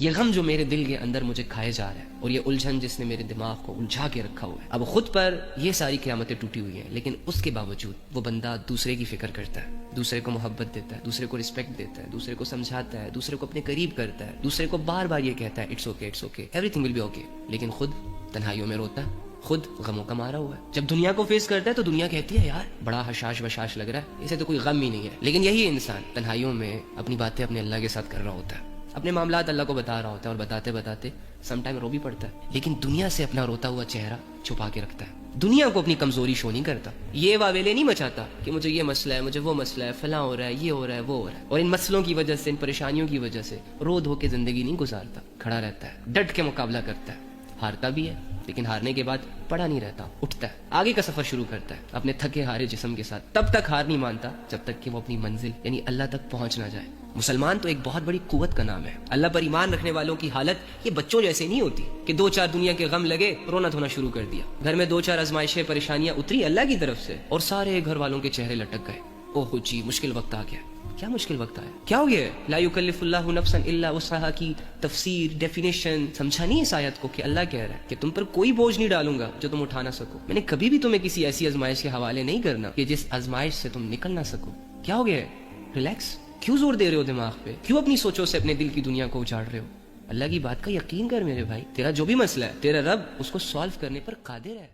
یہ غم جو میرے دل کے اندر مجھے کھائے جا رہا ہے، اور یہ الجھن جس نے میرے دماغ کو الجھا کے رکھا ہوا ہے، اب خود پر یہ ساری قیامتیں ٹوٹی ہوئی ہیں، لیکن اس کے باوجود وہ بندہ دوسرے کی فکر کرتا ہے، دوسرے کو محبت دیتا ہے، دوسرے کو رسپیکٹ دیتا ہے، دوسرے کو سمجھاتا ہے، دوسرے کو اپنے قریب کرتا ہے، دوسرے کو بار بار یہ کہتا ہے it's okay it's okay everything will be okay, لیکن خود تنہائیوں میں روتا ہے، خود غموں کا مارا ہوا ہے۔ جب دنیا کو فیس کرتا ہے تو دنیا کہتی ہے یار بڑا حشاش وشاش لگ رہا ہے، اسے تو کوئی غم ہی نہیں ہے، لیکن یہی انسان تنہائیوں میں اپنی باتیں اپنے اللہ کے ساتھ کر رہا ہوتا ہے، اپنے معاملات اللہ کو بتا رہا ہوتا ہے، اور بتاتے بتاتے سم ٹائم رو بھی پڑتا ہے، لیکن دنیا سے اپنا روتا ہوا چہرہ چھپا کے رکھتا ہے، دنیا کو اپنی کمزوری شو نہیں کرتا، یہ واویلے نہیں مچاتا کہ مجھے یہ مسئلہ ہے، مجھے وہ مسئلہ ہے، فلاں ہو رہا ہے، یہ ہو رہا ہے، وہ ہو رہا ہے، اور ان مسئلوں کی وجہ سے، ان پریشانیوں کی وجہ سے رو دھو کے زندگی نہیں گزارتا، کھڑا رہتا ہے، ڈٹ کے مقابلہ کرتا ہے، ہارتا بھی ہے لیکن ہارنے کے بعد پڑا نہیں رہتا، اٹھتا ہے، آگے کا سفر شروع کرتا ہے اپنے تھکے ہارے جسم کے ساتھ، تب تک ہار نہیں مانتا جب تک کہ وہ اپنی منزل یعنی اللہ تک پہنچ نہ جائے۔ مسلمان تو ایک بہت بڑی قوت کا نام ہے، اللہ پر ایمان رکھنے والوں کی حالت یہ بچوں جیسے نہیں ہوتی کہ دو چار دنیا کے غم لگے رونا دھونا شروع کر دیا، گھر میں دو چار آزمائشیں پریشانیاں اتری اللہ کی طرف سے اور سارے گھر والوں کے چہرے لٹک گئے، اوہ جی مشکل وقت آ گیا۔ کیا مشکل وقت آیا؟ کیا ہو گیا؟ لا یکلف اللہ نفسا الا وسعها کی تفسیر ڈیفینیشن سمجھا نہیں اس آیت کو کہ اللہ کہہ رہا ہے کہ تم پر کوئی بوجھ نہیں ڈالوں گا جو تم اٹھا نہ سکو، میں نے کبھی بھی تمہیں کسی ایسی آزمائش کے حوالے نہیں کرنا کہ جس آزمائش سے تم نکل نہ سکو۔ کیا ہو گیا؟ ریلیکس، کیوں زور دے رہے ہو دماغ پہ؟ کیوں اپنی سوچوں سے اپنے دل کی دنیا کو اجاڑ رہے ہو؟ اللہ کی بات کا یقین کر میرے بھائی، تیرا جو بھی مسئلہ ہے تیرا رب اس کو سالو کرنے پر قادر ہے۔